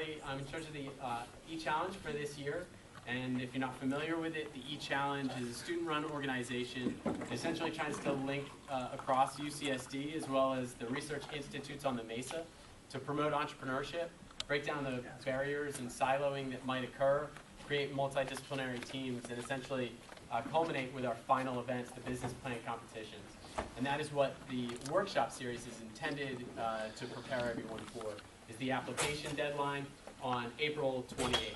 Kelly. I'm in charge of the EChallenge for this year. And if you're not familiar with it, the EChallenge is a student-run organization. It essentially tries to link across UCSD as well as the research institutes on the Mesa to promote entrepreneurship, break down the barriers and siloing that might occur, create multidisciplinary teams, and essentially culminate with our final events, the business planning competitions. And that is what the workshop series is intended to prepare everyone for, is the application deadline on April 28th.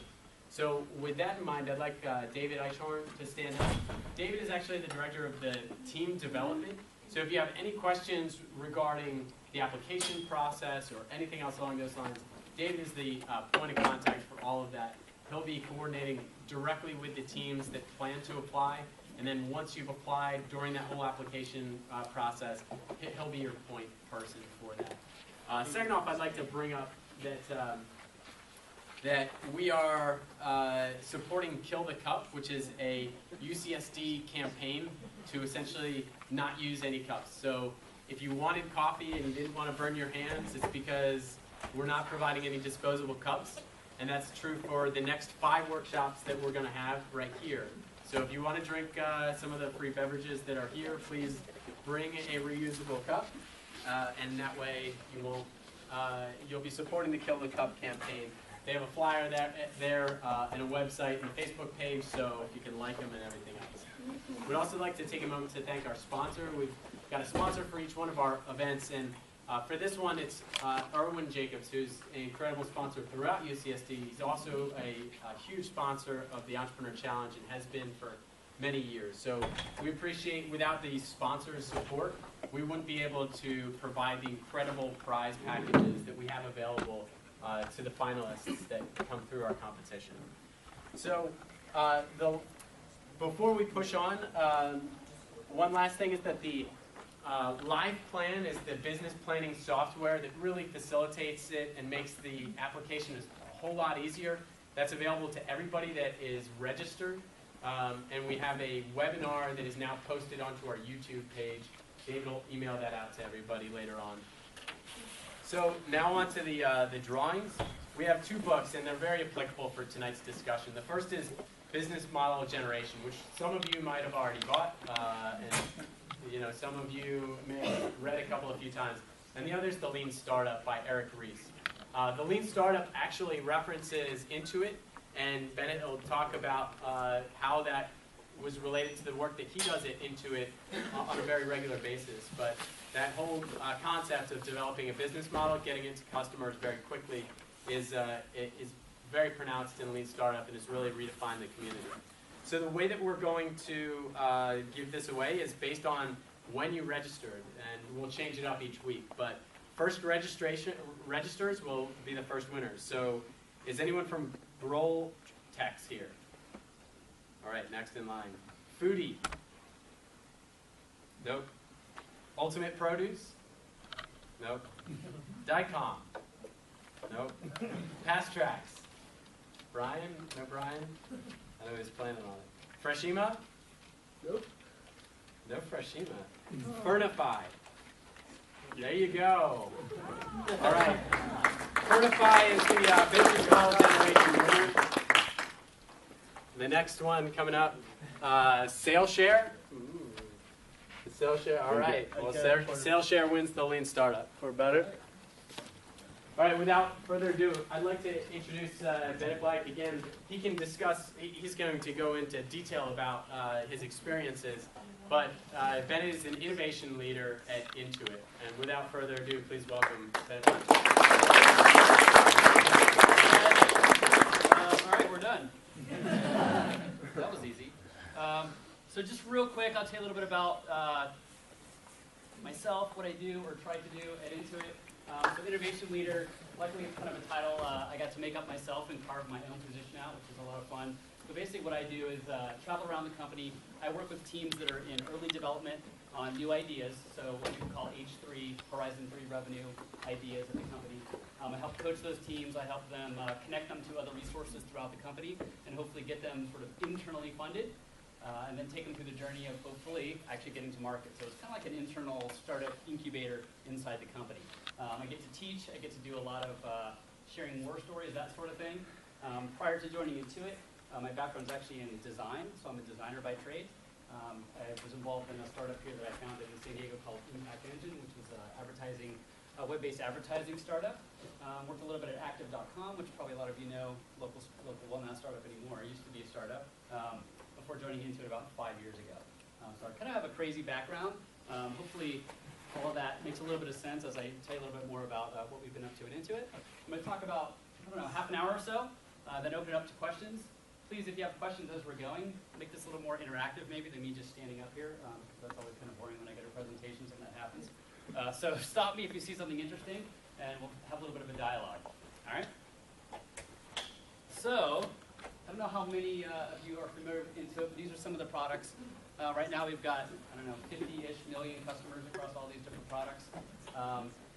So with that in mind, I'd like David Eichhorn to stand up. David is actually the director of the team development. So if you have any questions regarding the application process or anything else along those lines, David is the point of contact for all of that. He'll be coordinating directly with the teams that plan to apply. And then once you've applied during that whole application process, he'll be your point person for that. Second off, I'd like to bring up that that we are supporting Kill the Cup, which is a UCSD campaign to essentially not use any cups. So if you wanted coffee and you didn't want to burn your hands, it's because we're not providing any disposable cups. And that's true for the next 5 workshops that we're going to have right here. So if you want to drink some of the free beverages that are here, please bring a reusable cup. And that way you won't, you'll be supporting the Kill the Cup campaign. They have a flyer there and a website and a Facebook page, so you can like them and everything else. We'd also like to take a moment to thank our sponsor. We've got a sponsor for each one of our events, and for this one, it's Erwin Jacobs, who's an incredible sponsor throughout UCSD. He's also a huge sponsor of the Entrepreneur Challenge and has been for many years. So we appreciate, without the sponsors' support, we wouldn't be able to provide the incredible prize packages that we have available to the finalists that come through our competition. So before we push on, one last thing is that the Live Plan is the business planning software that really facilitates it and makes the application a whole lot easier. That's available to everybody that is registered. And we have a webinar that is now posted onto our YouTube page. David will email that out to everybody later on. So now on to the drawings. We have 2 books, and they're very applicable for tonight's discussion. The first is Business Model Generation, which some of you might have already bought, and some of you may have read a few times. And the other is The Lean Startup by Eric Ries. The Lean Startup actually references Intuit, and Bennett will talk about how that was related to the work that he does at Intuit on a very regular basis. But that whole concept of developing a business model, getting into customers very quickly, is very pronounced in Lean Startup and has really redefined the community. So the way that we're going to give this away is based on when you registered, and we'll change it up each week. But first registers will be the first winners. So is anyone from Grohl Techs here? All right, next in line. Foodie? Nope. Ultimate Produce? Nope. Dicom? Nope. Past Tracks? Brian? No Brian? I know he was planning on it. Freshima? Nope. No Freshima. Furnify? There you go. All right. Furnify is the business model generation winner. The next one coming up, SaleShare. SaleShare, all right. Well, SaleShare wins the Lean Startup. For better. All right, without further ado, I'd like to introduce Bennett Blank again. He can discuss, he's going to go into detail about his experiences, but Bennett is an innovation leader at Intuit. And without further ado, please welcome Bennett Blank. All right, we're done. That was easy. So just real quick, I'll tell you a little bit about myself, what I do or try to do at Intuit. So innovation leader, luckily it's kind of a title I got to make up myself and carve my own position out, which is a lot of fun. So basically what I do is travel around the company. I work with teams that are in early development on new ideas, so what we call H3, Horizon 3 revenue ideas at the company. I help coach those teams. I help them connect them to other resources throughout the company and hopefully get them sort of internally funded and then take them through the journey of hopefully actually getting to market. So it's kind of like an internal startup incubator inside the company. I get to teach. I get to do a lot of sharing war stories, that sort of thing. Prior to joining Intuit, my background's actually in design, so I'm a designer by trade. I was involved in a startup here that I founded in San Diego called Impact Engine, which was a web-based advertising startup. Worked a little bit at Active.com, which probably a lot of you know, local, well, not a startup anymore, it used to be a startup, before joining Intuit about 5 years ago. So I kind of have a crazy background. Hopefully all of that makes a little bit of sense as I tell you a little bit more about what we've been up to at Intuit. I'm going to talk about, I don't know, half an hour or so, then open it up to questions. Please, if you have questions as we're going, make this a little more interactive maybe than me just standing up here, because that's always kind of boring when I go to presentations and that happens. So stop me if you see something interesting, and we'll have a little bit of a dialogue. All right? So, I don't know how many of you are familiar with Intuit, but these are some of the products. Right now we've got, I don't know, 50-ish million customers across all these different products.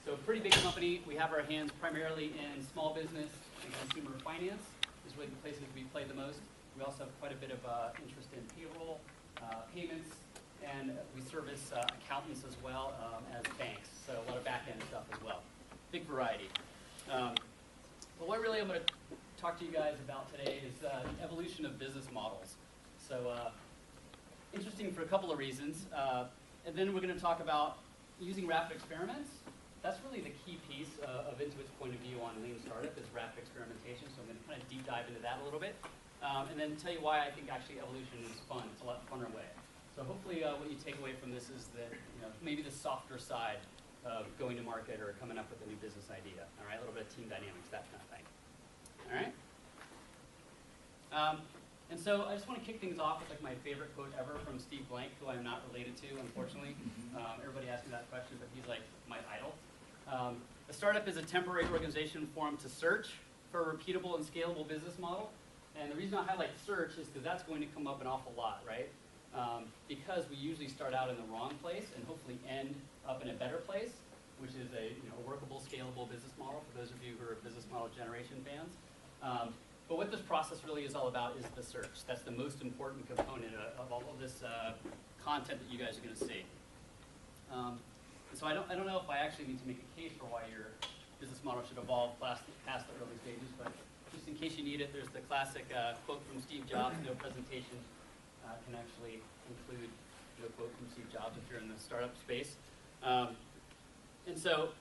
So a pretty big company. We have our hands primarily in small business and consumer finance. These are really the places we play the most. We also have quite a bit of interest in payroll, payments, and we service accountants as well as banks. So a lot of back-end stuff as well. Big variety. But what really I'm going to talk to you guys about today is the evolution of business models. So interesting for a couple of reasons. And then we're going to talk about using rapid experiments. That's really the key piece of Intuit's point of view on lean startup is rapid experimentation. So I'm going to kind of deep dive into that a little bit. And then tell you why I think actually evolution is fun. It's a lot funner way. So hopefully what you take away from this is that maybe the softer side of going to market or coming up with a new business idea. All right, a little bit of team dynamics, that kind of thing. All right. And so I just want to kick things off with like my favorite quote ever from Steve Blank, who I'm not related to, unfortunately. Everybody asks me that question, but he's like my idol. A startup is a temporary organization formed to search for a repeatable and scalable business model. And the reason I highlight search is because that's going to come up an awful lot, right? Because we usually start out in the wrong place and hopefully end up in a better place, which is a workable, scalable business model for those of you who are business model generation fans. But what this process really is all about is the search. That's the most important component of all of this content that you guys are going to see. So I don't know if I actually need to make a case for why your business model should evolve past the early stages, but just in case you need it, there's the classic quote from Steve Jobs. No presentation can actually include a quote from Steve Jobs if you're in the startup space. And so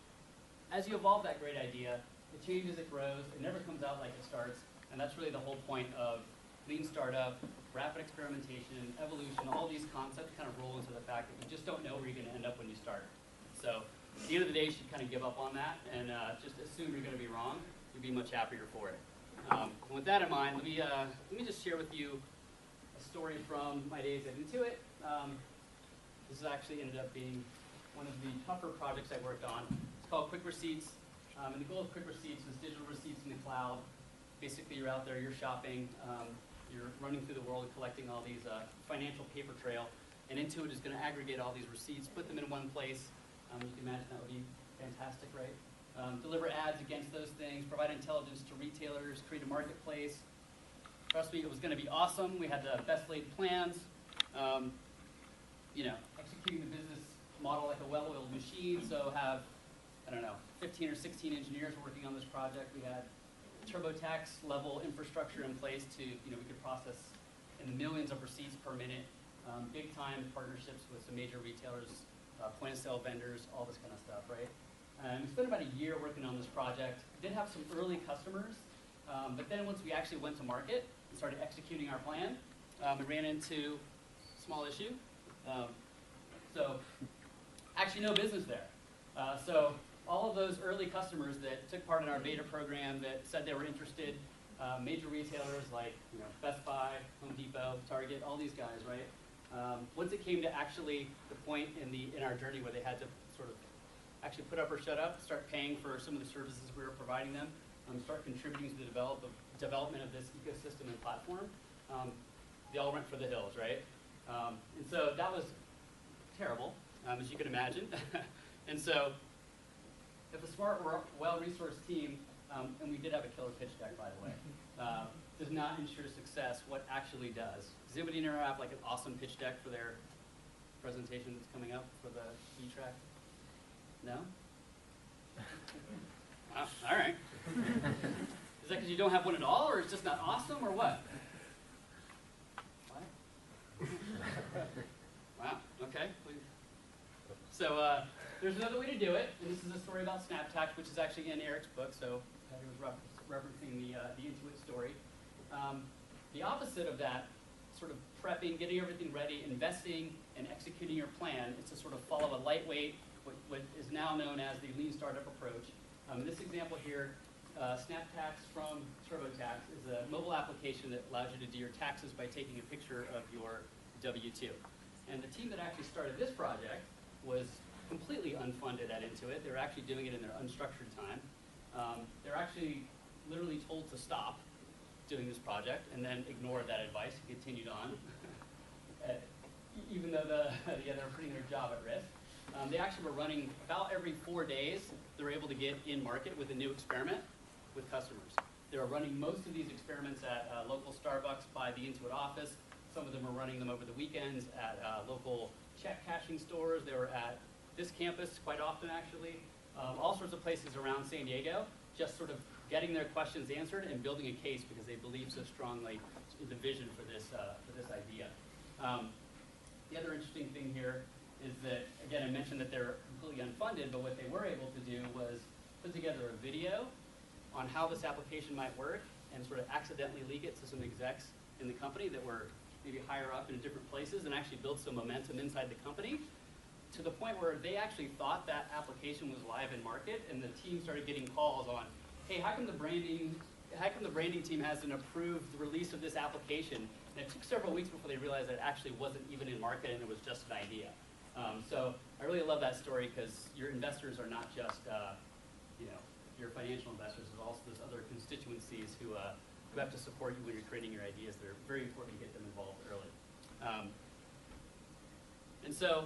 as you evolve that great idea, it changes, it grows, it never comes out like it starts. And that's really the whole point of lean startup, rapid experimentation, evolution, all these concepts kind of roll into the fact that you just don't know where you're going to end up when you start. So at the end of the day, you should kind of give up on that and just assume you're going to be wrong. You'll be much happier for it. With that in mind, let me just share with you a story from my days at Intuit. This has actually ended up being one of the tougher projects I worked on. It's called Quick Receipts. And the goal of Quick Receipts is digital receipts in the cloud. Basically, you're out there, you're shopping, you're running through the world and collecting all these financial paper trail. And Intuit is going to aggregate all these receipts, put them in one place. You can imagine that would be fantastic, right? Deliver ads against those things, provide intelligence to retailers, create a marketplace. Trust me, it was going to be awesome. We had the best laid plans. Executing the business model like a well-oiled machine. So have, 15 or 16 engineers working on this project. We had TurboTax level infrastructure in place to, we could process in the millions of receipts per minute. Big time partnerships with some major retailers, point of sale vendors, all this kind of stuff, right? We spent about a year working on this project. We did have some early customers, but then once we actually went to market and started executing our plan, we ran into a small issue. So actually no business there. So all of those early customers that took part in our beta program that said they were interested, major retailers like Best Buy, Home Depot, Target, all these guys, right? Once it came to actually the point in our journey where they had to sort of actually put up or shut up, start paying for some of the services we were providing them, start contributing to the development of this ecosystem and platform, they all went for the hills, right? And so that was terrible, as you can imagine. And so if a smart, well-resourced team, and we did have a killer pitch deck, by the way, does not ensure success, what actually does? Does anybody in here have like an awesome pitch deck for their presentation that's coming up for the E-Track? No? All right. Is that because you don't have one at all, or it's just not awesome, or what? What? Wow, okay. So there's another way to do it, and this is a story about SnapTax, which is actually in Eric's book, so he was referencing the Intuit story. The opposite of that, sort of prepping, getting everything ready, investing, and executing your plan, is to sort of follow a lightweight, what is now known as the lean startup approach. In this example here, SnapTax from TurboTax is a mobile application that allows you to do your taxes by taking a picture of your W-2. And the team that actually started this project was completely unfunded at Intuit. They were actually doing it in their unstructured time. They're actually literally told to stop doing this project and then ignored that advice and continued on, even though they were putting their job at risk. They actually were running about every 4 days. They were able to get in market with a new experiment with customers. They were running most of these experiments at local Starbucks by the Intuit office. Some of them were running them over the weekends at local check cashing stores. They were at this campus quite often, actually. All sorts of places around San Diego, just sort of getting their questions answered and building a case because they believe so strongly in the vision for this idea. The other interesting thing here is that, again, I mentioned that they're completely unfunded, but what they were able to do was put together a video on how this application might work and sort of accidentally leak it to some execs in the company that were maybe higher up in different places and actually build some momentum inside the company to the point where they actually thought that application was live in market, and the team started getting calls on, hey, how come the branding team hasn't approved the release of this application? And it took several weeks before they realized that it actually wasn't even in market and it was just an idea. So I really love that story because your investors are not just your financial investors, there's also those other constituencies who have to support you when you're creating your ideas. They're very important to get them involved early. And so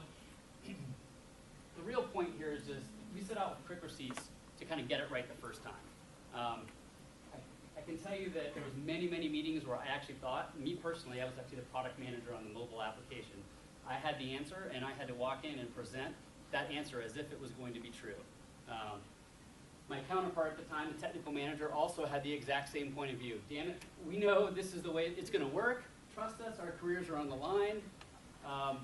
the real point here is just we set out with quick receipts to kind of get it right the first time. I can tell you that there was many meetings where I actually thought, me personally, I was actually the product manager on the mobile application. I had the answer, and I had to walk in and present that answer as if it was going to be true. My counterpart at the time, the technical manager, also had the exact same point of view. Damn it, we know this is the way it's going to work. Trust us, our careers are on the line.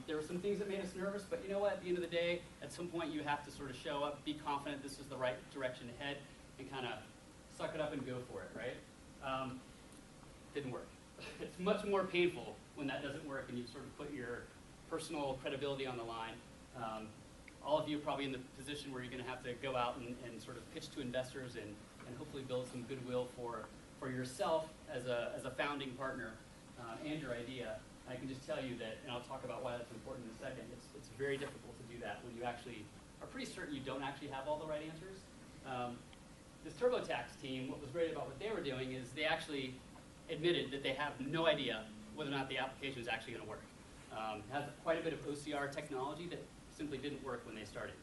There were some things that made us nervous, but you know what? At the end of the day, at some point you have to sort of show up, be confident this is the right direction to head, and kind of suck it up and go for it, right? Didn't work. It's much more painful when that doesn't work and you sort of put your personal credibility on the line. All of you are probably in the position where you're going to have to go out and sort of pitch to investors and hopefully build some goodwill for yourself as a founding partner and your idea. I can just tell you that, and I'll talk about why that's important in a second, it's very difficult to do that when you actually are pretty certain you don't actually have all the right answers. This TurboTax team, what was great about what they were doing is they actually admitted that they have no idea whether or not the application is actually going to work. It has quite a bit of OCR technology that simply didn't work when they started.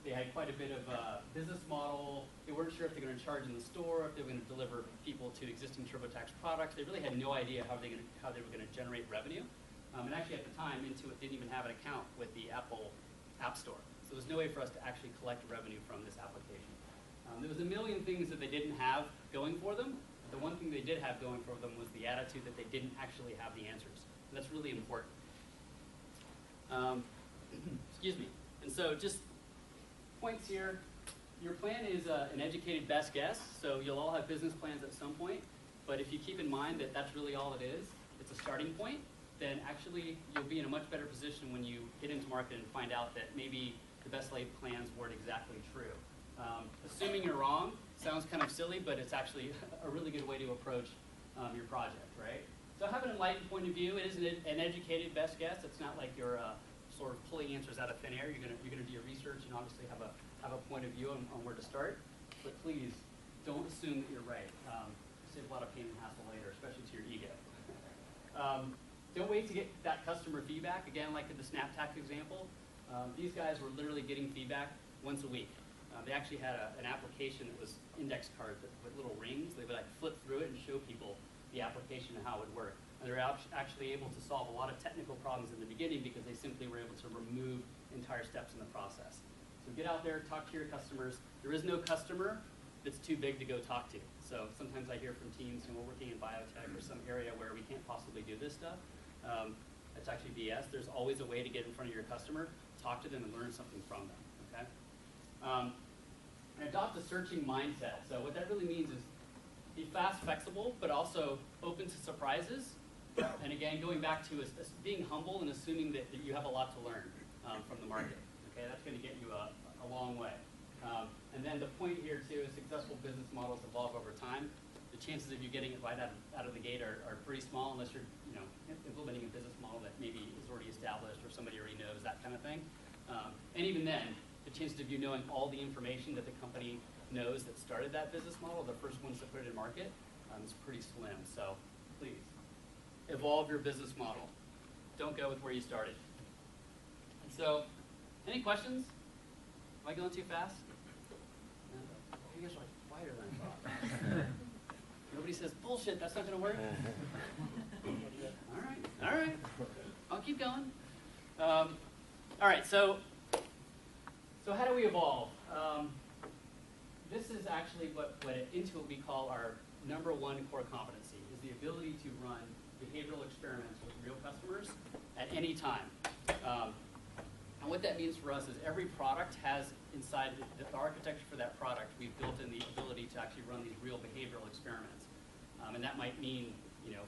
They had quite a bit of business model. They weren't sure if they were going to charge in the store, if they were going to deliver people to existing TurboTax products. They really had no idea how they were going to generate revenue. And actually at the time, Intuit didn't even have an account with the Apple App Store. So there was no way for us to actually collect revenue from this application. There was a million things that they didn't have going for them. The one thing they did have going for them was the attitude that they didn't actually have the answers. And that's really important. Excuse me. And so just points here. Your plan is an educated best guess, so you'll all have business plans at some point. But if you keep in mind that that's really all it is, it's a starting point, then actually you'll be in a much better position when you get into market and find out that maybe the best laid plans weren't exactly true. Assuming you're wrong sounds kind of silly, but it's actually a really good way to approach your project, right? So have an enlightened point of view. It is an educated best guess. It's not like you're sort of pulling answers out of thin air. You're gonna do your research and obviously have a point of view on where to start. But please don't assume that you're right. Save a lot of pain and hassle later, especially to your ego. Don't wait to get that customer feedback. Again, like in the SnapTax example, these guys were literally getting feedback once a week. They actually had an application that was index cards with little rings. They would like flip through it and show people the application and how it would work. And they were actually able to solve a lot of technical problems in the beginning because they simply were able to remove entire steps in the process. So get out there, talk to your customers. There is no customer that's too big to go talk to. So sometimes I hear from teams who are working in biotech or some area where we can't possibly do this stuff. That's actually BS. There's always a way to get in front of your customer, talk to them, and learn something from them, okay? And adopt a searching mindset. So what that really means is be fast, flexible, but also open to surprises. And again, going back to being humble and assuming that you have a lot to learn from the market. Okay, that's going to get you a long way. And then the point here too is successful business models evolve over time. The chances of you getting it right out of the gate are pretty small unless you're implementing a business model that maybe is already established or somebody already knows, that kind of thing. And even then, the chances of you knowing all the information that the company knows that started that business model, the first ones to put it in market, is pretty slim. So please, evolve your business model. Don't go with where you started. And so, any questions? Am I going too fast? You guys are like quieter than I thought. Nobody says, bullshit, that's not going to work. All right. I'll keep going. All right, so how do we evolve? This is actually what at Intuit we call our #1 core competency, is the ability to run behavioral experiments with real customers at any time. And what that means for us is every product has inside the architecture for that product, we've built in the ability to actually run these real behavioral experiments. And that might mean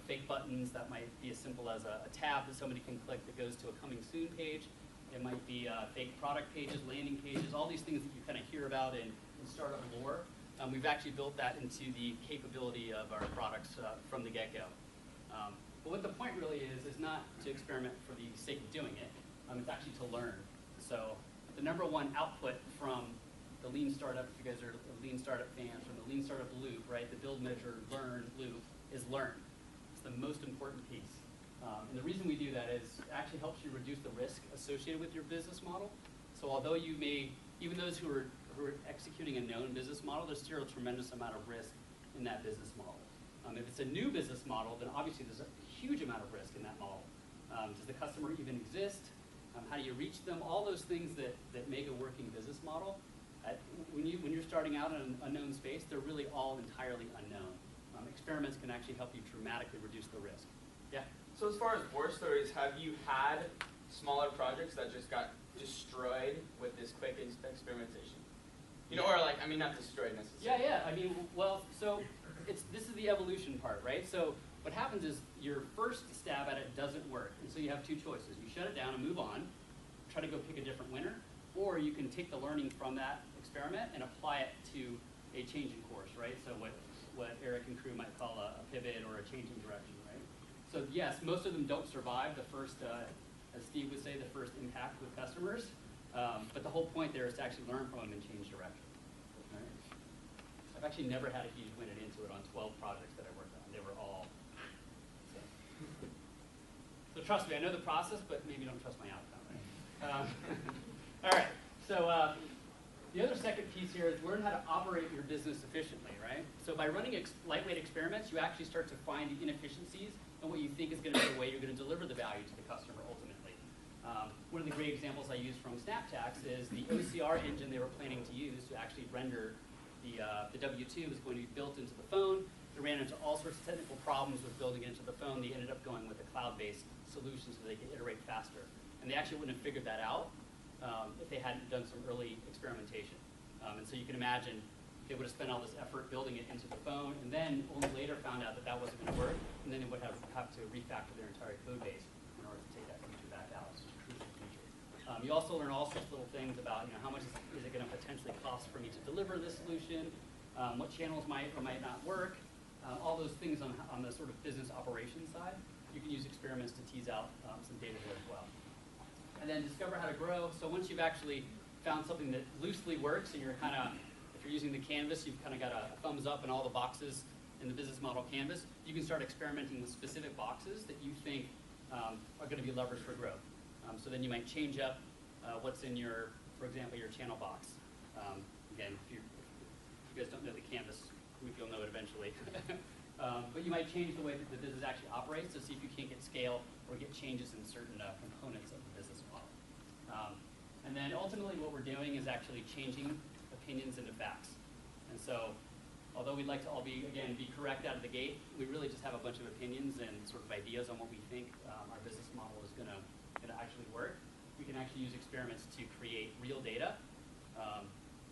fake buttons. That might be as simple as a tab that somebody can click that goes to a coming soon page. It might be fake product pages, landing pages, all these things that you kind of hear about in startup lore. We've actually built that into the capability of our products from the get-go. But what the point really is not to experiment for the sake of doing it. It's actually to learn. So the #1 output from the Lean Startup, if you guys are Lean Startup fans, from the Lean Startup loop, right, the build, measure, learn loop, is learn. It's the most important piece. And the reason we do that is it actually helps you reduce the risk associated with your business model. So although you may, even those who are executing a known business model, there's still a tremendous amount of risk in that business model. If it's a new business model, then obviously there's a huge amount of risk in that model. Does the customer even exist? How do you reach them? All those things that make a working business model. When you're starting out in an unknown space, they're really all entirely unknown. Experiments can actually help you dramatically reduce the risk. Yeah? So as far as war stories, have you had smaller projects that just got destroyed with this quick experimentation? Or not destroyed necessarily. Yeah. Well, so this is the evolution part, right? So what happens is your first stab at it doesn't work, and so you have two choices. You shut it down and move on, try to go pick a different winner, or you can take the learning from that experiment and apply it to a changing course, right? So what Eric and crew might call a pivot or a changing direction, right? So yes, most of them don't survive the first, as Steve would say, the first impact with customers. But the whole point there is to actually learn from them and change direction. Right? I've actually never had a huge win at Intuit on 12 projects that I worked on. They were all. So trust me, I know the process, but maybe don't trust my outcome. Right? All right. So the other second piece here is learn how to operate your business efficiently, right? So by running lightweight experiments, you actually start to find the inefficiencies and what you think is going to be the way you're going to deliver the value to the customer ultimately. One of the great examples I use from SnapTax is the OCR engine they were planning to use to actually render the W-2 was going to be built into the phone. They ran into all sorts of technical problems with building it into the phone. They ended up going with a cloud-based solution so they could iterate faster. And they actually wouldn't have figured that out if they hadn't done some early experimentation. And so you can imagine they would have spent all this effort building it into the phone and then only later found out that that wasn't going to work, and then they would have to refactor their entire code base in order to take that feature back out. It's a crucial feature. You also learn all sorts of little things about how much is it going to potentially cost for me to deliver this solution, what channels might or might not work, all those things on the sort of business operations side. You can use experiments to tease out some data there as well. And then discover how to grow. So once you've actually found something that loosely works and you're kind of, if you're using the canvas, you've kind of got a thumbs up in all the boxes in the business model canvas, you can start experimenting with specific boxes that you think are going to be levers for growth. So then you might change up what's in your, for example, your channel box. Again, if you guys don't know the canvas, you'll know it eventually. But you might change the way that the business actually operates to see if you can't get scale or get changes in certain components of the business model. And then ultimately what we're doing is actually changing opinions into facts. And so, although we'd like to all be correct out of the gate, we really just have a bunch of opinions and sort of ideas on what we think our business model is gonna actually work. We can actually use experiments to create real data,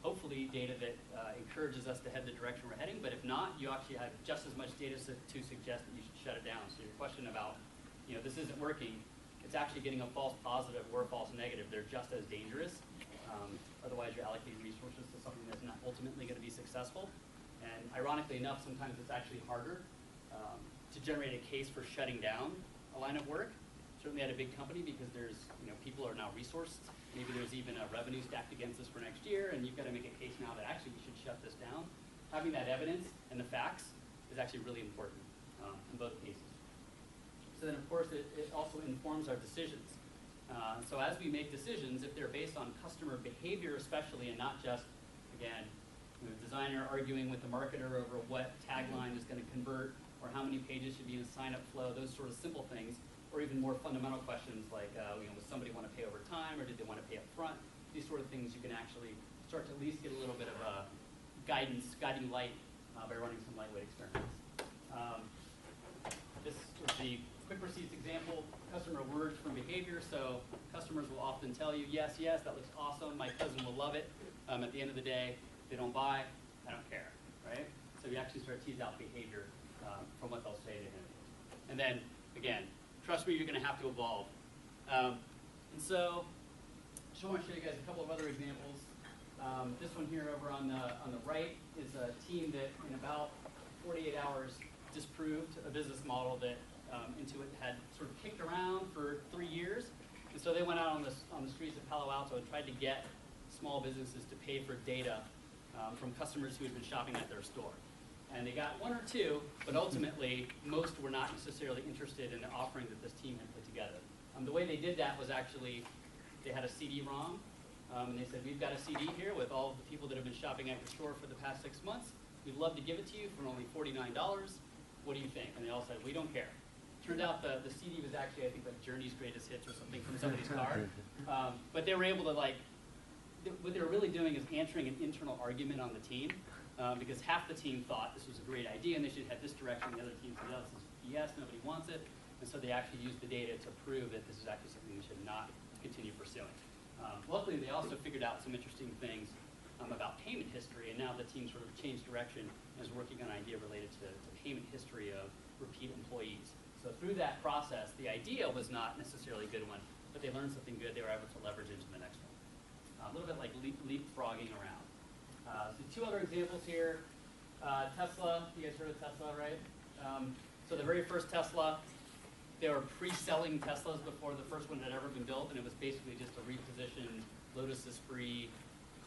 hopefully data that encourages us to head the direction we're heading, but if not, you actually have just as much data to suggest that you should shut it down. So your question about, this isn't working, it's actually getting a false positive or a false negative. They're just as dangerous. Otherwise, you're allocating resources to something that's not ultimately going to be successful. And ironically enough, sometimes it's actually harder to generate a case for shutting down a line of work. Certainly at a big company, because there's, people are now resourced. Maybe there's even a revenue stacked against us for next year, and you've got to make a case now that actually we should shut this down. Having that evidence and the facts is actually really important in both cases. So then, of course, it also informs our decisions. So as we make decisions, if they're based on customer behavior especially, and not just, again, the designer arguing with the marketer over what tagline is going to convert, or how many pages should be in a sign-up flow, those sort of simple things, or even more fundamental questions like, does somebody want to pay over time, or did they want to pay up front? These sort of things you can actually start to at least get a little bit of guiding light by running some lightweight experiments. This is the quick receipts example, customer words from behavior. So customers will often tell you, yes, that looks awesome, my cousin will love it. At the end of the day, they don't buy, I don't care, right? So you actually start to tease out behavior from what they'll say to him. And then, again, trust me, you're going to have to evolve. And so, just want to show you guys a couple of other examples. This one here over on the right is a team that in about 48 hours disproved a business model that Intuit had sort of kicked around for 3 years. And so they went out on the streets of Palo Alto and tried to get small businesses to pay for data from customers who had been shopping at their store. And they got one or two, but ultimately, most were not necessarily interested in the offering that this team had put together. The way they did that was actually, they had a CD-ROM, and they said, we've got a CD here with all of the people that have been shopping at your store for the past 6 months. We'd love to give it to you for only $49. What do you think? And they all said, we don't care. Turned out the CD was actually, I think, like Journey's Greatest Hits or something from somebody's car. But they were able to, what they were really doing is answering an internal argument on the team. Because half the team thought this was a great idea and they should head this direction. The other team said, oh, this is BS, nobody wants it. And so they actually used the data to prove that this is actually something we should not continue pursuing. Luckily, they also figured out some interesting things about payment history, and now the team sort of changed direction and is working on an idea related to payment history of repeat employees. So through that process, the idea was not necessarily a good one, but they learned something good they were able to leverage into the next one. A little bit like leapfrogging around. So two other examples here. Tesla, you guys heard of Tesla, right? So the very first Tesla, they were pre-selling Teslas before the first one had ever been built, and it was basically just a repositioned Lotus-free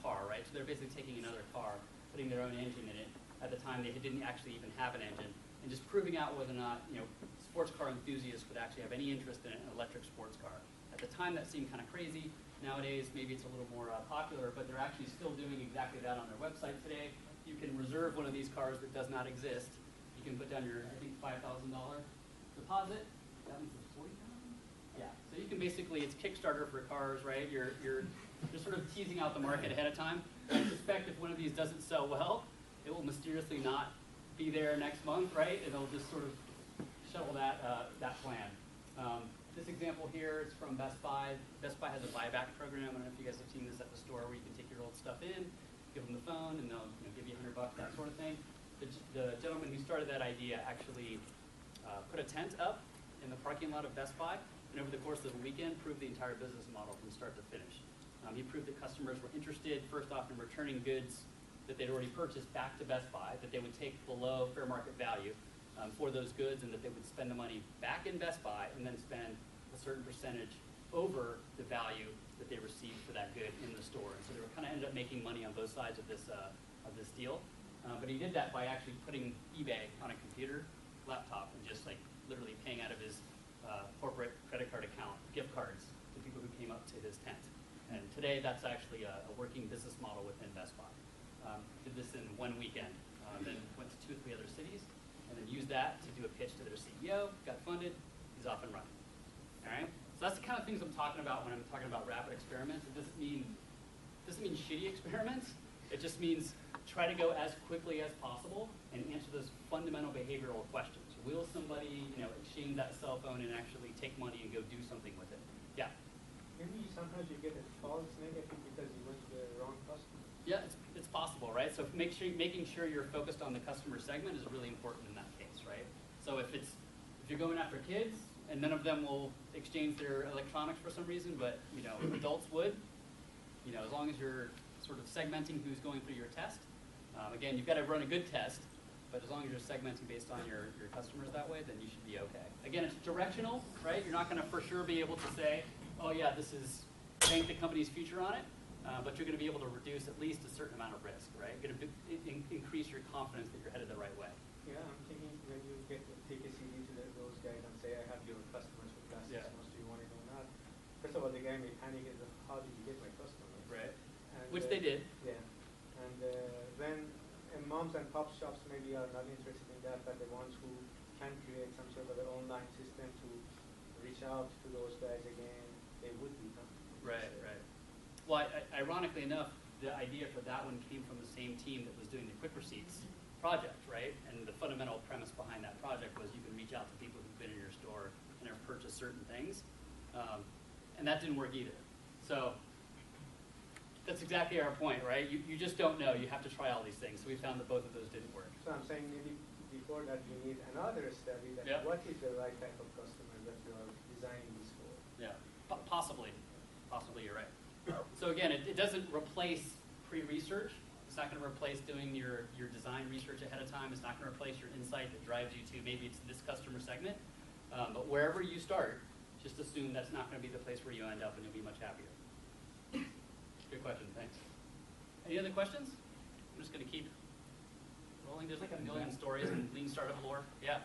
car, right? So they're basically taking another car, putting their own engine in it. At the time, they didn't actually even have an engine, and just proving out whether or not, sports car enthusiasts would actually have any interest in an electric sports car. At the time, that seemed kind of crazy. Nowadays, maybe it's a little more popular, but they're actually still doing exactly that on their website today. You can reserve one of these cars that does not exist. You can put down your, I think, $5,000 deposit. That one's $40,000? Yeah. So you can basically, it's Kickstarter for cars, right? You're sort of teasing out the market ahead of time. I suspect if one of these doesn't sell well, it will mysteriously not be there next month, right? And it'll just sort of shuttle that plan. This example here is from Best Buy. Best Buy has a buyback program. I don't know if you guys have seen this at the store, where you can take your old stuff in, give them the phone, and they'll give you $100, that sort of thing. The gentleman who started that idea actually put a tent up in the parking lot of Best Buy, and over the course of a weekend, proved the entire business model from start to finish. He proved that customers were interested, first off, in returning goods that they'd already purchased back to Best Buy, that they would take below fair market value for those goods, and that they would spend the money back in Best Buy and then spend a certain percentage over the value that they received for that good in the store. And so they were kind of ended up making money on both sides of this deal. But he did that by actually putting eBay on a computer laptop and just literally paying out of his corporate credit card account gift cards to people who came up to his tent. And today that's actually a working business model within Best Buy. Did this in one weekend, then went to 2 or 3 other cities, and then used that to do a pitch to their CEO, got funded, he's off and running. All right? So that's the kind of things I'm talking about when I'm talking about rapid experiments. It doesn't mean shitty experiments. It just means try to go as quickly as possible and answer those fundamental behavioral questions. Will somebody, exchange that cell phone and actually take money and go do something with it? Yeah. Maybe sometimes you get a false negative because you went to the wrong customer. Yeah, it's possible, right? So making sure you're focused on the customer segment is really important in that case, right? So if you're going after kids and none of them will exchange their electronics for some reason, but adults would, as long as you're sort of segmenting who's going through your test. Again, you've got to run a good test, but as long as you're segmenting based on your customers that way, then you should be okay. Again, it's directional, right? You're not going to for sure be able to say, oh yeah, this is bank the company's future on it, but you're going to be able to reduce at least a certain amount of risk, right? You're going to increase your confidence that you're headed the right way. Yeah, I'm thinking when you take a CD to those guys and say, I have your customers for the last 6 months, do you want it or not? First of all, the guy may panic and how did you get my customers? Right. And, Which they did. Yeah. And then moms and pop shops maybe are not interested in that, but the ones who can create some sort of an online system to reach out to those guys again, they would be. Right, right. Well, ironically enough, the idea for that one came from the same team that was doing the Quick Receipts project, right? And the fundamental premise behind that project was you can reach out to people who've been in your store and have purchased certain things. And that didn't work either. So that's exactly our point, right? You just don't know. You have to try all these things. So we found that both of those didn't work. So I'm saying maybe before that you need another study that what is the right type of customer that you are designing this for? Yeah, possibly. Possibly you're right. So again, it doesn't replace pre-research. It's not going to replace doing your design research ahead of time. It's not going to replace your insight that drives you to maybe it's this customer segment. But wherever you start, just assume that's not going to be the place where you end up and you'll be much happier. Good question, thanks. Any other questions? I'm just going to keep rolling. There's like a million stories in lean startup lore. Yeah.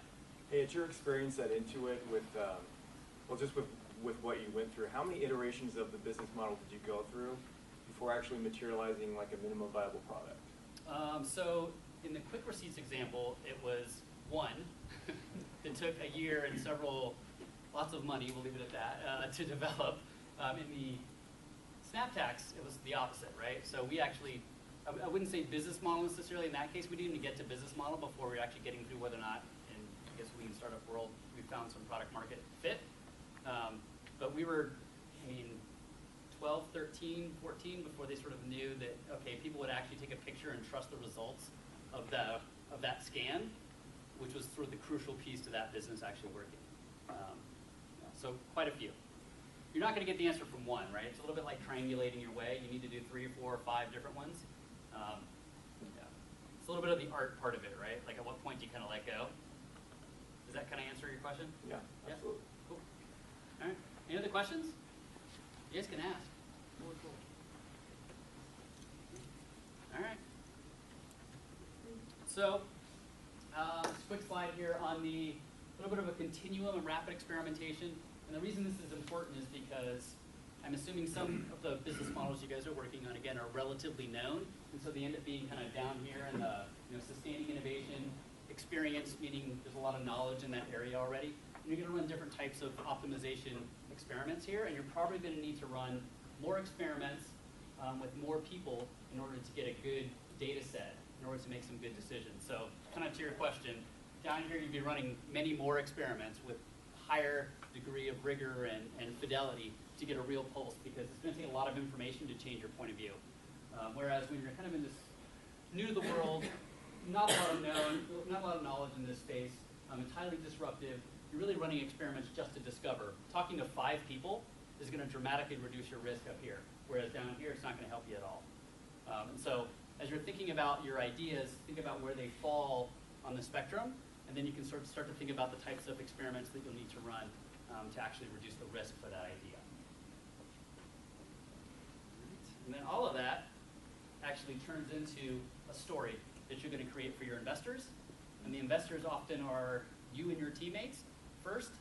Hey, it's your experience at Intuit with, just with what you went through, how many iterations of the business model did you go through before actually materializing like a minimum viable product? So in the Quick Receipts example, it was one. It took a year and lots of money, we'll leave it at that, to develop. In the SnapTax, it was the opposite, right? So we actually, I wouldn't say business model necessarily in that case. We didn't even get to business model before we were actually getting through whether or not, in I guess lean startup world, we found some product market fit. But we were, 12, 13, 14 before they sort of knew that, okay, people would actually take a picture and trust the results of that scan, which was sort of the crucial piece to that business actually working. So quite a few. You're not going to get the answer from one, right? It's a little bit like triangulating your way. You need to do 3 or 4 or 5 different ones. It's a little bit of the art part of it, right? Like at what point do you kind of let go? Does that kind of answer your question? Yeah, absolutely. Cool. All right. Any other questions? You guys can ask. Cool. All right. So, just a quick slide here on the little bit of a continuum of rapid experimentation. And the reason this is important is because I'm assuming some of the business models you guys are working on, again, are relatively known. And so they end up being kind of down here in the sustaining innovation experience, meaning there's a lot of knowledge in that area already. And you're going to run different types of optimization experiments here, and you're probably going to need to run more experiments with more people in order to get a good data set, in order to make some good decisions. So kind of to your question, down here you'd be running many more experiments with higher degree of rigor and fidelity to get a real pulse, because it's going to take a lot of information to change your point of view. Whereas when you're kind of in this new to the world, not a lot of knowledge in this space, it's highly disruptive. You're really running experiments just to discover. Talking to 5 people is going to dramatically reduce your risk up here, whereas down here it's not going to help you at all. And so as you're thinking about your ideas, think about where they fall on the spectrum, and then you can sort of start to think about the types of experiments that you'll need to run to actually reduce the risk for that idea. And then all of that actually turns into a story that you're going to create for your investors. And the investors often are you and your teammates first.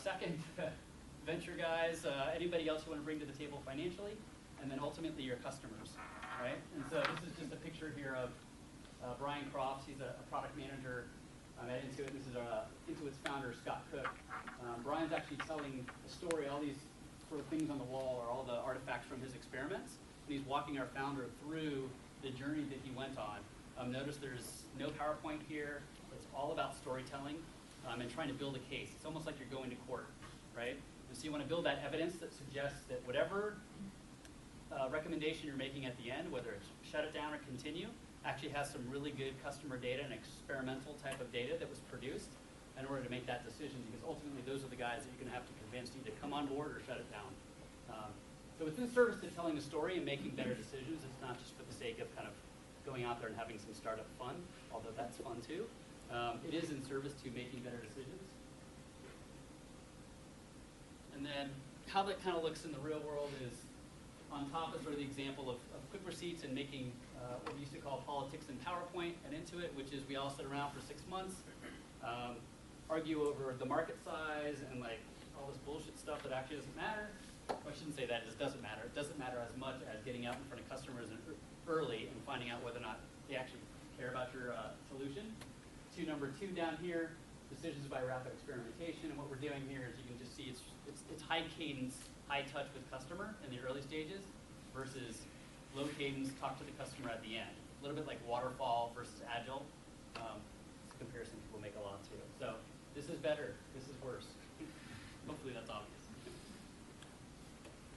Second, venture guys, anybody else you want to bring to the table financially. And then ultimately your customers, right? And so this is just a picture here of Brian Crofts. He's a product manager at Intuit. This is Intuit's founder, Scott Cook. Brian's actually telling a story, all these sort of things on the wall are all the artifacts from his experiments, and he's walking our founder through the journey that he went on. Notice there's no PowerPoint here. It's all about storytelling and trying to build a case. It's almost like you're going to court, right? And so you want to build that evidence that suggests that whatever recommendation you're making at the end, whether it's shut it down or continue, actually has some really good customer data and experimental type of data that was produced in order to make that decision, because ultimately those are the guys that you're going to have to convince to either come on board or shut it down. So it's in service to telling the story and making better decisions. It's not just for the sake of kind of going out there and having some startup fun, although that's fun too. It is in service to making better decisions. And then how that kind of looks in the real world is on top is sort of the example of quick receipts and making what we used to call politics in PowerPoint and Intuit, which is we all sit around for 6 months, argue over the market size and like all this bullshit stuff that actually doesn't matter. Well, I shouldn't say that, it just doesn't matter. It doesn't matter as much as getting out in front of customers early and finding out whether or not they actually care about your solution. Number 2 down here, decisions by rapid experimentation. And what we're doing here is you can just see it's high cadence, high touch with customer in the early stages versus low cadence, talk to the customer at the end. A little bit like waterfall versus agile. It's a comparison people make a lot too. So this is better, this is worse. Hopefully that's obvious.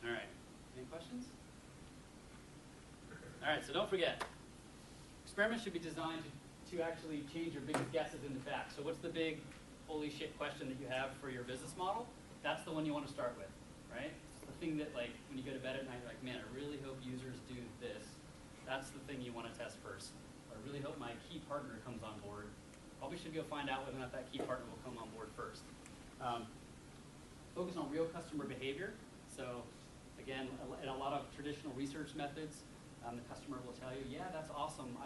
All right, any questions? All right, so don't forget, experiments should be designed to actually change your biggest guesses into facts. So what's the big holy shit question that you have for your business model? That's the one you want to start with, right? It's the thing that like when you go to bed at night, you're like, man, I really hope users do this. That's the thing you want to test first. I really hope my key partner comes on board. Probably should go find out whether or not that key partner will come on board first. Focus on real customer behavior. So again, in a lot of traditional research methods, the customer will tell you, yeah, that's awesome.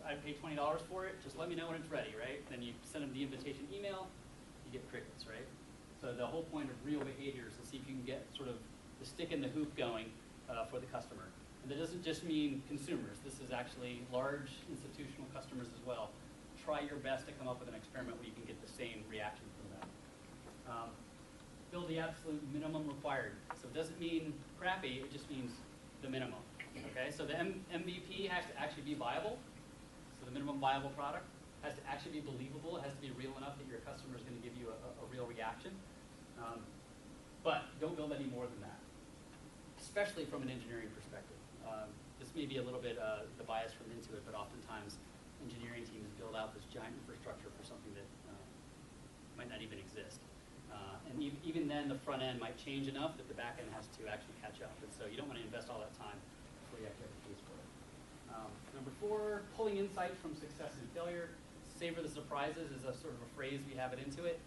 I'd pay $20 for it. Just let me know when it's ready, right? Then you send them the invitation email, you get crickets, right? So the whole point of real behavior is to see if you can get sort of the stick in the hoop going for the customer. And that doesn't just mean consumers. This is actually large institutional customers as well. Try your best to come up with an experiment where you can get the same reaction from them. Build the absolute minimum required. So it doesn't mean crappy, it just means the minimum. Okay, so the MVP has to actually be viable. So the minimum viable product has to actually be believable. It has to be real enough that your customer is going to give you a real reaction. But don't build any more than that, especially from an engineering perspective. This may be a little bit the bias from Intuit, but oftentimes engineering teams build out this giant infrastructure for something that might not even exist. And even then, the front end might change enough that the back end has to actually catch up. And so you don't want to invest all that time before you actually have a case for it. Number 4, pulling insight from success and failure. Savor the surprises is a sort of a phrase we have it Intuit.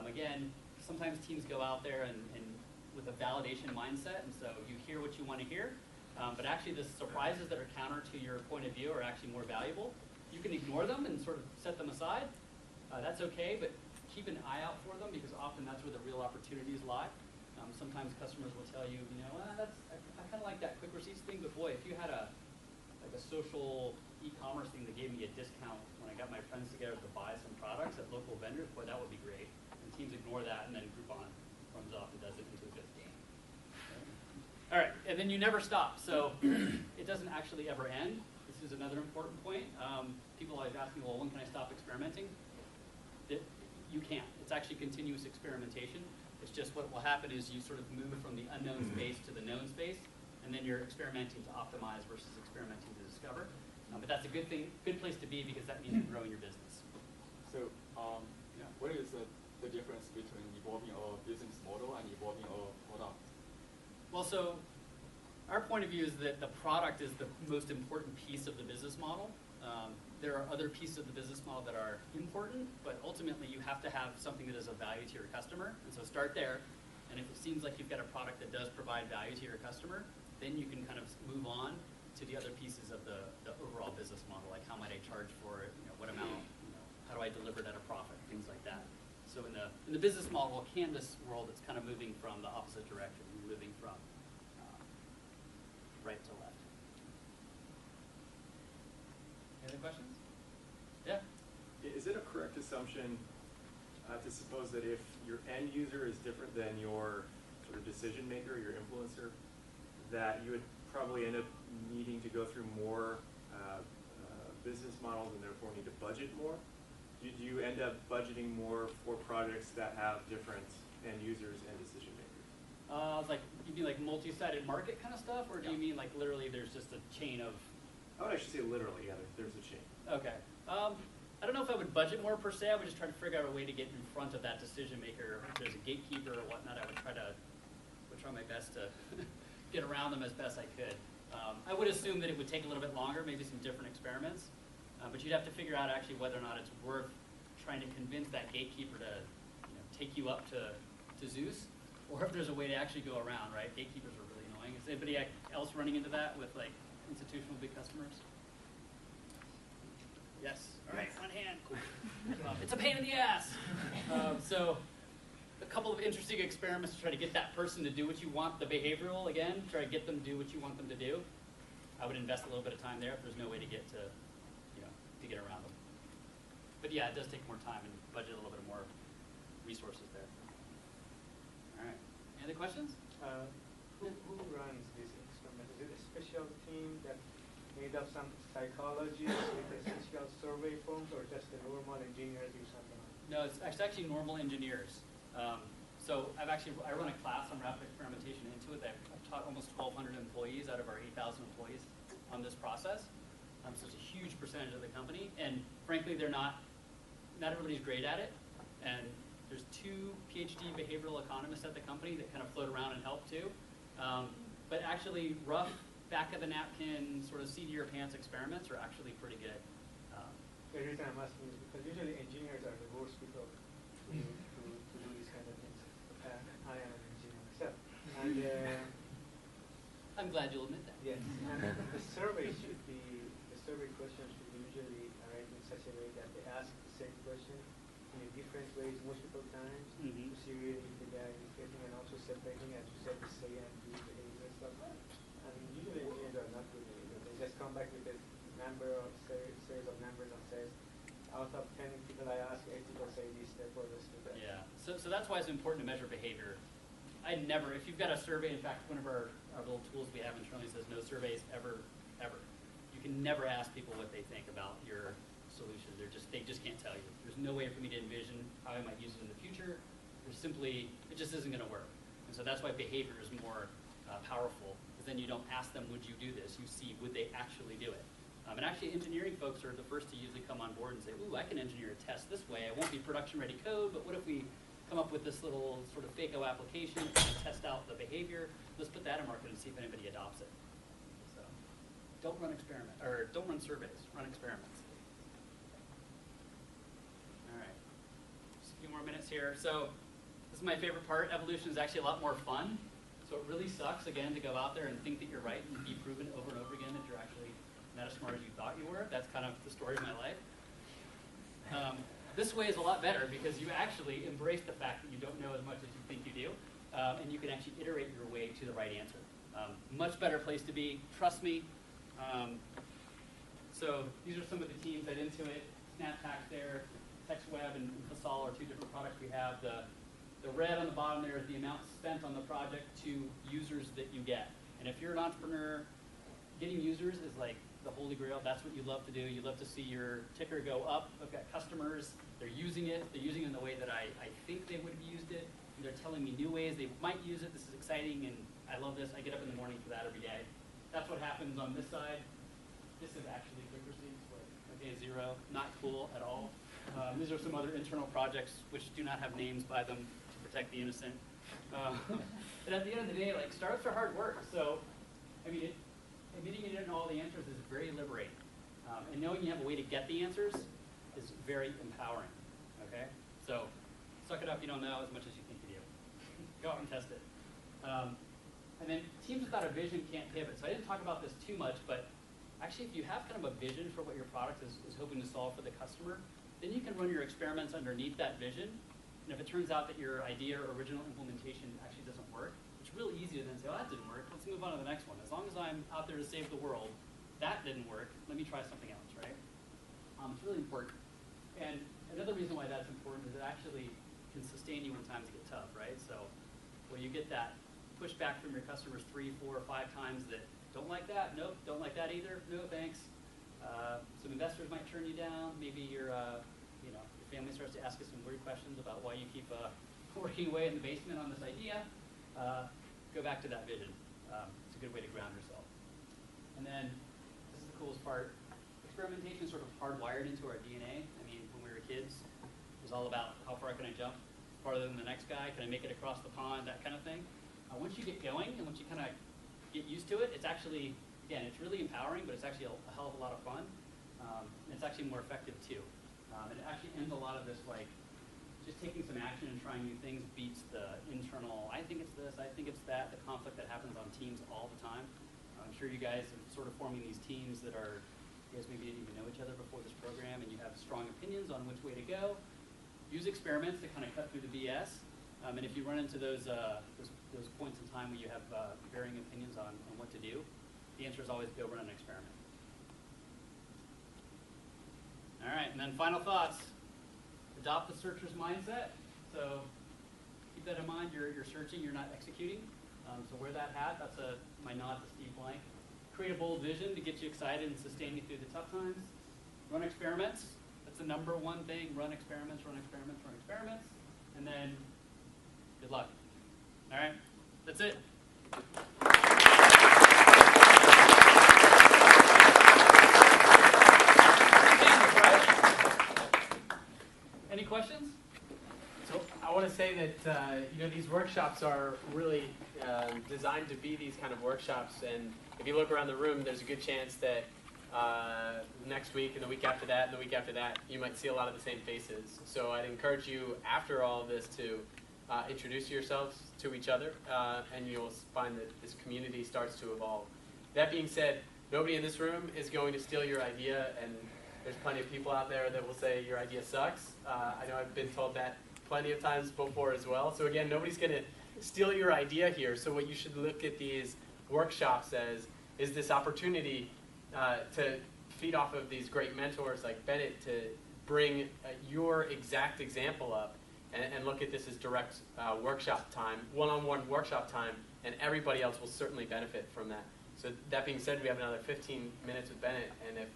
Again, sometimes teams go out there and with a validation mindset, and so you hear what you want to hear. But actually, the surprises that are counter to your point of view are actually more valuable. You can ignore them and sort of set them aside. That's okay, but keep an eye out for them because often that's where the real opportunities lie. Sometimes customers will tell you, you know, I kind of like that quick receipts thing, but boy, if you had a social e-commerce thing that gave me a discount when I got my friends together to buy some products at local vendors, boy, that would be great. And teams ignore that, and then Groupon runs off and does it into a good game. All right, and then you never stop. So it doesn't actually ever end. This is another important point. People always ask me, well, when can I stop experimenting? You can't. It's actually continuous experimentation. It's just what will happen is you sort of move from the unknown space to the known space, and then you're experimenting to optimize versus experimenting to discover. But that's a good thing, good place to be because that means you're growing your business. So, what is the difference between evolving a business model and evolving a product? Well, so our point of view is that the product is the most important piece of the business model. There are other pieces of the business model that are important, but ultimately you have to have something that is of value to your customer. And so start there. And if it seems like you've got a product that does provide value to your customer, then you can kind of move on to the other pieces of the overall business model, like how might I charge for it, what amount, how do I deliver it at a profit, things like that. So in the business model canvas world, it's kind of moving from the opposite direction, moving from right to left. Any other questions? Yeah? Is it a correct assumption to suppose that if your end user is different than your sort of decision maker, your influencer, that you would probably end up needing to go through more business models and therefore need to budget more? Do you end up budgeting more for projects that have different end users and decision makers? I was like, you mean like multi-sided market kind of stuff, or do you mean like literally there's just a chain of? I would actually say literally, yeah, there's a chain. Okay. I don't know if I would budget more per se. I would just try to figure out a way to get in front of that decision maker. If there's a gatekeeper or whatnot, I would try my best to get around them as best I could. I would assume that it would take a little bit longer, maybe some different experiments, but you'd have to figure out actually whether or not it's worth trying to convince that gatekeeper to take you up to Zeus, or if there's a way to actually go around, right? Gatekeepers are really annoying. Is anybody else running into that with like institutional big customers? Yes. All right, one hand. It's a pain in the ass. So a couple of interesting experiments to try to get that person to do what you want, the behavioral again, try to get them to do what you want them to do. I would invest a little bit of time there if there's no way to get to, to get around them. But yeah, it does take more time and budget a little bit more resources there. All right. Any other questions? Who runs this experiment? Is it a special team that made up some psychologists with essential survey forms, or just the normal engineers do something like that? No, it's actually normal engineers. So I run a class on rapid experimentation into it. I've taught almost 1,200 employees out of our 8,000 employees on this process. So it's a huge percentage of the company, and frankly, not everybody's great at it. And there's 2 PhD behavioral economists at the company that kind of float around and help too. But actually, rough back of the napkin, sort of seat of your pants experiments are actually pretty good. The reason I'm asking is because usually engineers are the worst people to do these kind of things. I am an engineer myself. And I'm glad you'll admit that. yes, and the survey questions should be usually arranged in such a way that they ask the same question in a different ways multiple times to see really if the guy is getting, and also separating, as you said, the say and do behavior stuff. And usually engineers are not good at it. They just come back with a number or series of numbers and says, out of 10 people I ask, 8 people say this, therefore let's do that. Yeah, so that's why it's important to measure behavior. If you've got a survey, in fact, one of our little tools we have internally says no surveys ever, ever. You can never ask people what they think about your solution. They just can't tell you. There's no way for me to envision how I might use it in the future. It just isn't going to work. And so that's why behavior is more powerful, because then you don't ask them, would you do this? You see, would they actually do it? And actually, engineering folks are the first to usually come on board and say, ooh, I can engineer a test this way. It won't be production-ready code, but what if we come up with this little sort of fake-o application and test out the behavior? Let's put that in market and see if anybody adopts it. So don't run surveys, run experiments. All right, just a few more minutes here. So this is my favorite part. Evolution is actually a lot more fun. So it really sucks, again, to go out there and think that you're right and be proven over and over again that you're actually not as smart as you thought you were. That's kind of the story of my life. This way is a lot better because you actually embrace the fact that you don't know as much as you think you do, and you can actually iterate your way to the right answer. Much better place to be, trust me. So these are some of the teams at Intuit. SnapTax there, TextWeb and Fasal are 2 different products we have. The red on the bottom there is the amount spent on the project to users that you get. And if you're an entrepreneur, getting users is like the holy grail. That's what you love to do. You love to see your ticker go up. I've got customers. They're using it. They're using it in the way that I think they would have used it. And they're telling me new ways they might use it. This is exciting, and I love this. I get up in the morning for that every day. That's what happens on this side. This is actually quick receipts. Okay, 0. Not cool at all. These are some other internal projects which do not have names by them to protect the innocent. But at the end of the day, like, startups are hard work. So, I mean, admitting you didn't know all the answers is very liberating. And knowing you have a way to get the answers is very empowering, okay? So suck it up, you don't know as much as you think you do. Go out and test it. And then teams without a vision can't pivot. So I didn't talk about this too much, but actually if you have kind of a vision for what your product is hoping to solve for the customer, then you can run your experiments underneath that vision. And if it turns out that your idea or original implementation actually doesn't work, it's real easy to then say, oh, that didn't work. Let's move on to the next one. As long as I'm out there to save the world, that didn't work. Let me try something else, right? It's really important. And another reason why that's important is it actually can sustain you when times get tough, right? So when you get that pushback from your customers 3, 4, or 5 times that don't like that, nope, don't like that either, no thanks. Some investors might turn you down. Maybe your family starts to ask you some weird questions about why you keep working away in the basement on this idea. Go back to that vision. It's a good way to ground yourself. And then this is the coolest part. Experimentation is sort of hardwired into our DNA. I mean, when we were kids, it was all about how far can I jump farther than the next guy? Can I make it across the pond? That kind of thing. Once you get going and once you kind of get used to it, it's actually, again, it's really empowering, but it's actually a hell of a lot of fun. And it's actually more effective too. And it actually ends a lot of this like just taking some action and trying new things beats the internal, I think it's this, I think it's that, the conflict that happens on teams all the time. I'm sure you guys are sort of forming these teams that are, you guys maybe didn't even know each other before this program and you have strong opinions on which way to go. Use experiments to kind of cut through the BS. And if you run into those points in time where you have varying opinions on what to do, the answer is always go run an experiment. All right, and then final thoughts. Adopt the searcher's mindset. So keep that in mind. You're searching, you're not executing. So wear that hat. That's my nod to Steve Blank. Create a bold vision to get you excited and sustain you through the tough times. Run experiments. That's the #1 thing. Run experiments, run experiments, run experiments. And then good luck. All right, that's it. Any questions? So I want to say that these workshops are really designed to be these kind of workshops, and if you look around the room, there's a good chance that next week and the week after that and the week after that, you might see a lot of the same faces. So I'd encourage you after all of this to introduce yourselves to each other, and you'll find that this community starts to evolve. That being said, nobody in this room is going to steal your idea, and there's plenty of people out there that will say your idea sucks. I know I've been told that plenty of times before as well. So again, nobody's going to steal your idea here. So what you should look at these workshops as is this opportunity to feed off of these great mentors like Bennett to bring your exact example up and look at this as direct workshop time, one-on-one workshop time, and everybody else will certainly benefit from that. So that being said, we have another 15 minutes with Bennett, and if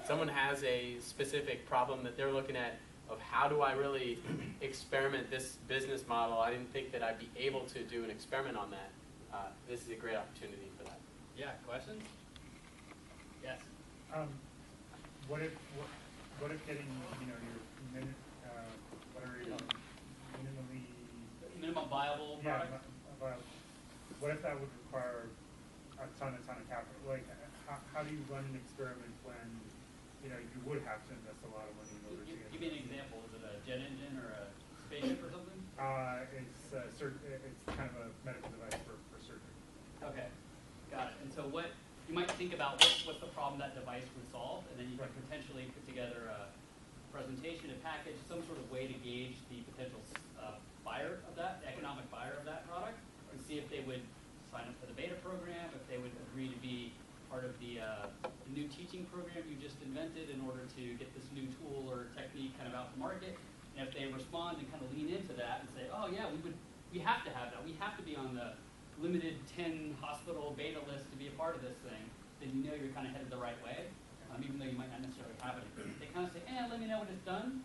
someone has a specific problem that they're looking at of how do I really experiment this business model, I didn't think that I'd be able to do an experiment on that. This is a great opportunity for that. Yeah, questions? Yes. What if getting your minimum viable product? Viable. What if that would require a ton of capital? Like, how do you run an experiment when you would have to invest a lot of money in order to get? Give me an example. Is it a jet engine or a spaceship or something? It's kind of a medical device for surgery. Okay, got it. And so what you might think about what's the problem that device would solve, and then you can potentially put together a presentation, a package, some sort of way to gauge the potential buyer of that, the economic buyer of that product, and see if they would sign up for the beta program, if they would agree to be part of the new teaching program you just invented in order to get this new tool or technique kind of out to market. And if they respond and kind of lean into that and say, oh yeah, we have to have that. We have to be on the limited 10 hospital beta list to be a part of this thing, then you know you're kind of headed the right way, even though you might not necessarily have it. If they kind of say, let me know when it's done,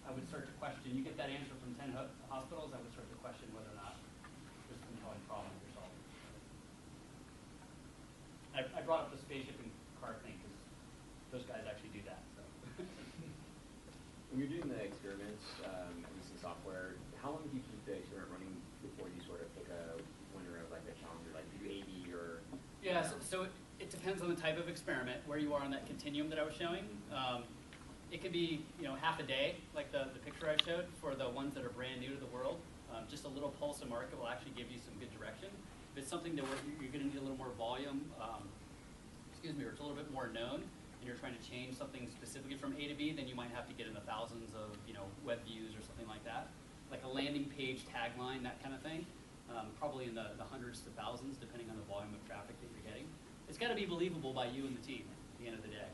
I would start to question. You get that answer from 10 hospitals, I would start to question whether or not there's a compelling problem you're solving. I brought up the spaceship and car thing because those guys actually do that. So. When you're doing the experiments using software, how long do you keep the experiment running before you sort of pick a winner of like a challenge, or like do you A/B or? Yeah, so it depends on the type of experiment, where you are on that continuum that I was showing. It could be half a day, like the picture I showed, for the ones that are brand new to the world. Just a little pulse of market will actually give you some good direction. If it's something that you're going to need a little more volume, or it's a little bit more known, and you're trying to change something specifically from A to B, then you might have to get in the thousands of web views or something like that, like a landing page tagline, that kind of thing. Probably in the hundreds to thousands, depending on the volume of traffic that you're getting. It's got to be believable by you and the team at the end of the day.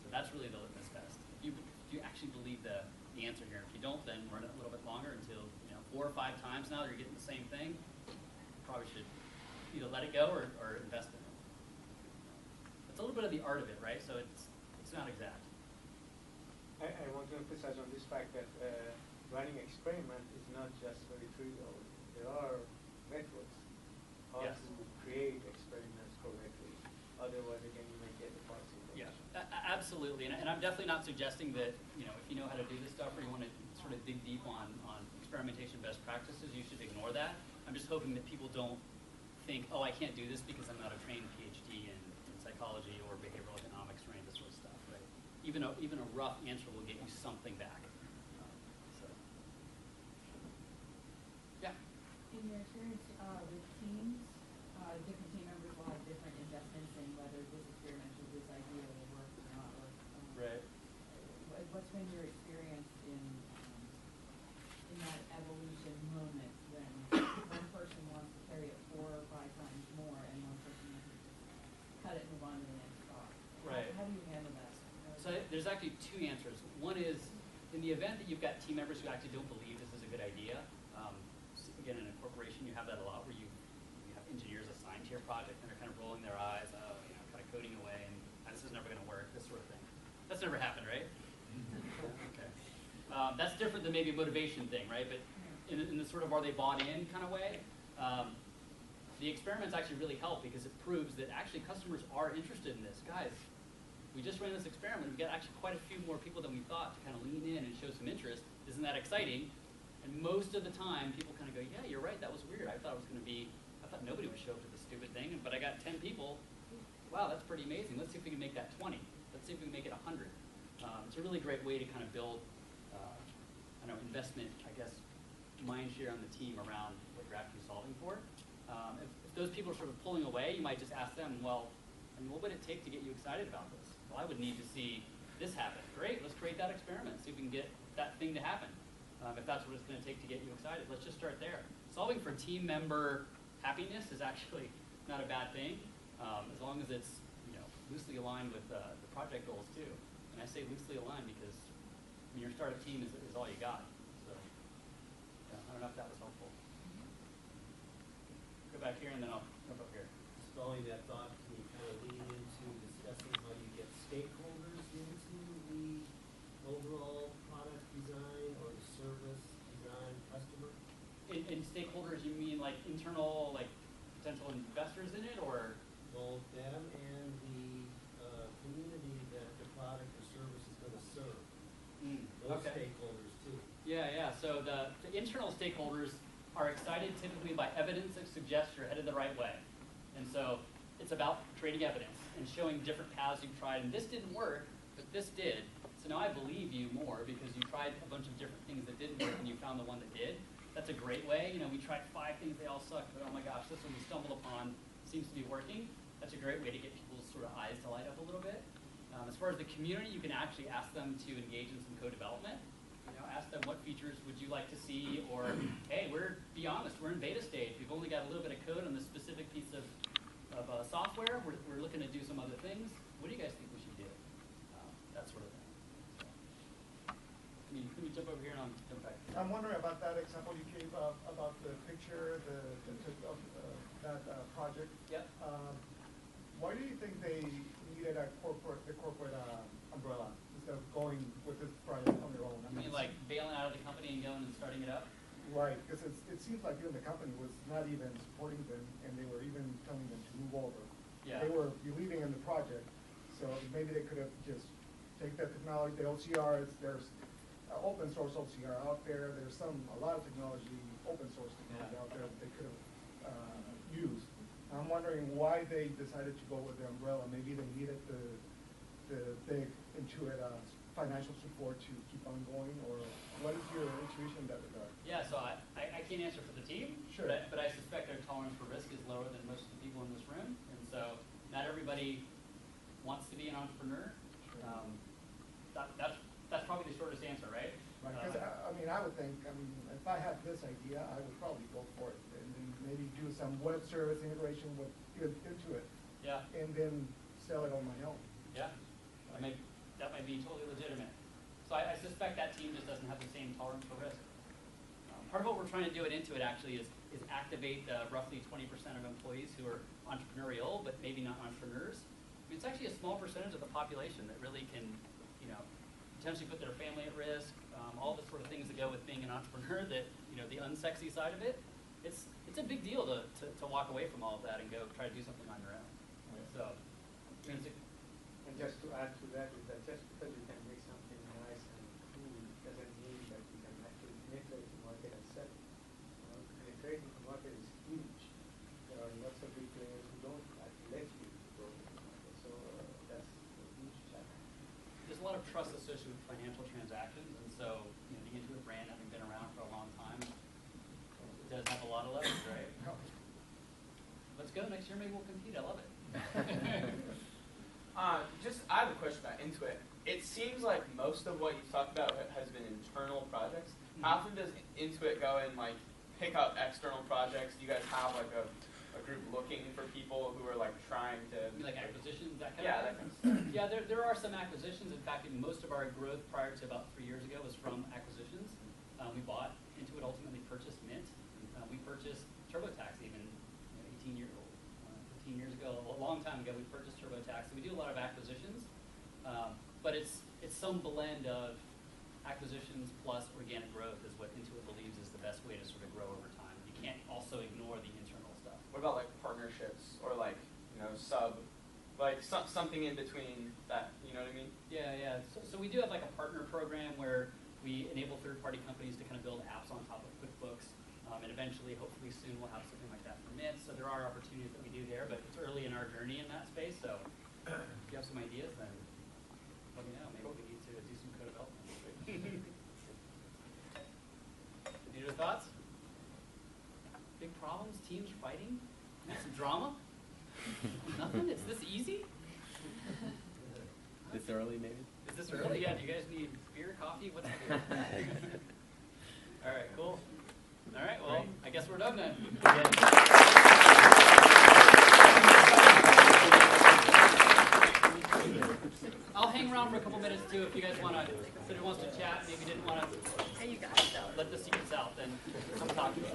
So that's really the litmus test. If you you actually believe the answer here. If you don't, then run it a little bit longer until 4 or 5 times now you're getting the same thing. Probably should either let it go or invest in it. It's a little bit of the art of it, right? So it's not exact. I want to emphasize on this fact that running experiment is not just very trivial. There are methods how Yes. to create experiments correctly. Otherwise, again, you may get the false Yeah, information. absolutely. And I'm definitely not suggesting that, if you know how to do this stuff or you want to sort of dig deep on experimentation best practices, you should ignore that. I'm just hoping that people don't think, oh, I can't do this because I'm not a trained PhD in psychology or behavioral economics or any of this sort of stuff, right? Even a rough answer will get you something back. So, yeah. In your experience with teams, different team members will have different investments in whether this experiment or this idea will work or not work. Right. What's been your experience in that evolution moment when one person wants to carry it 4 or 5 times more and one person wants to just cut it and move on to the next thought? Right. How do you handle that? So there's actually 2 answers. One is, in the event that you've got team members who actually don't believe this is a good idea, again, in a corporation, you have that a lot where you have engineers assigned to your project and they're kind of rolling their eyes, kind of coding away, and this is never going to work, this sort of thing. That's never happened, right? Okay. That's different than maybe a motivation thing, right? But in the sort of are they bought in kind of way, the experiments actually really help because it proves that actually customers are interested in this. Guys, we just ran this experiment. We've got actually quite a few more people than we thought to kind of lean in and show some interest. Isn't that exciting? And most of the time, people kind of go, yeah, you're right, that was weird. I thought nobody would show up to this stupid thing, but I got 10 people. Wow, that's pretty amazing. Let's see if we can make that 20. Let's see if we can make it 100. It's a really great way to kind of build, investment, I guess, mind share on the team around what you're actually solving for. If those people are sort of pulling away, you might just ask them, well, what would it take to get you excited about this? Well, I would need to see this happen. Great, let's create that experiment, see if we can get that thing to happen. If that's what it's going to take to get you excited, let's just start there. Solving for team member happiness is actually not a bad thing, as long as it's loosely aligned with the project goals too. And I say loosely aligned because your startup team is all you got. So yeah, I don't know if that was helpful. Go back here and then I'll jump up here. Just following that thought, can you kind of lean into discussing how you get stakeholders into the overall product design or the service design customer? In stakeholders, you mean like internal, like potential investors in it, or? Both them and the community that the product or service is going to serve. Those Okay. stakeholders too. Yeah. So the internal stakeholders are excited typically by evidence that suggests you're headed the right way. And so it's about creating evidence and showing different paths you've tried. And this didn't work, but this did. So now I believe you more because you tried a bunch of different things that didn't work and you found the one that did. That's a great way. We tried 5 things, they all sucked, but oh my gosh, this one we stumbled upon seems to be working. That's a great way to get people's sort of eyes to light up a little bit. As far as the community, you can actually ask them to engage in some co-development. Ask them what features would you like to see, or hey, be honest, we're in beta stage. We've only got a little bit of code on this specific piece of software. We're looking to do some other things. What do you guys think we should do? That sort of thing. Let me jump over here and I'll jump back. I'm wondering about that example you gave about the picture, of that project. Yep. Why do you think they needed the corporate umbrella instead of going with this project on their own? I mean, like bailing out of the company and going and starting it up? Right, because it seems like even the company was not even supporting them, and they were even telling them to move over. Yeah. They were believing in the project, so maybe they could have just take that technology, the OCRs, there's open source OCR out there, there's a lot of technology, open source technology out there that they could have used. I'm wondering why they decided to go with the umbrella. Maybe they needed the big Intuit financial support to keep on going, or what is your intuition in that regard? Yeah, so I can't answer for the team, Sure. but I suspect their tolerance for risk is lower than most of the people in this room, and so not everybody wants to be an entrepreneur. Sure. That's probably the shortest answer, right? Right, because I would think, if I had this idea, I would probably go for it, and then maybe do some web service integration with Intuit, Yeah, and then sell it on my own. yeah. That might be totally legitimate. So I suspect that team just doesn't have the same tolerance for risk. Part of what we're trying to do at Intuit actually is activate the roughly 20% of employees who are entrepreneurial, but maybe not entrepreneurs. I mean, it's actually a small percentage of the population that really can, you know, potentially put their family at risk, all the sort of things that go with being an entrepreneur, that, you know, the unsexy side of it. It's a big deal to walk away from all of that and go try to do something on your own. So, And just to add to that is that just because you can make something nice and cool doesn't mean that you can actually penetrate the market and sell it. You know, penetrating the market is huge. There are lots of big players who don't let you go into the market. So that's a huge challenge. there's a lot of trust associated with financial transactions, and so, you know, the Intuit brand having been around for a long time, it does have a lot of leverage, right? Let's go next year, maybe we'll compete. I love it. I have a question about Intuit. It seems like most of what you've talked about has been internal projects. How often does Intuit go and like pick up external projects? Do you guys have like a group looking for people who are like trying to Like acquisitions, that kind of thing? that kind of stuff. Yeah, there are some acquisitions. In fact, most of our growth prior to about 3 years ago was from acquisitions. We bought Intuit, ultimately purchased Mint. We purchased TurboTax even 15 years ago, a long time ago. We purchased TurboTax. So we do a lot of acquisitions, but it's some blend of acquisitions plus organic growth is what Intuit believes is the best way to sort of grow over time. You can't also ignore the internal stuff. What about like partnerships or like, you know, something in between that, you know what I mean? Yeah. So we do have like a partner program where we enable third-party companies to kind of build apps on top of QuickBooks, and eventually, hopefully soon, we'll have something like that for Mint. So there are opportunities that we do there, but it's early in our journey in that space. So if you have some ideas, then let me know. Maybe we need to do some co-development. Any other thoughts? Big problems? Teams fighting? Some drama? Nothing? It's this easy? This early, maybe? Is this early? Yeah, do you guys need beer, coffee? What's the deal? All right, cool. All right, well, I guess we're done then. I'll hang around for a couple minutes too if you guys want to, if anyone wants to chat, maybe didn't want to let the secrets out, then come talk to me.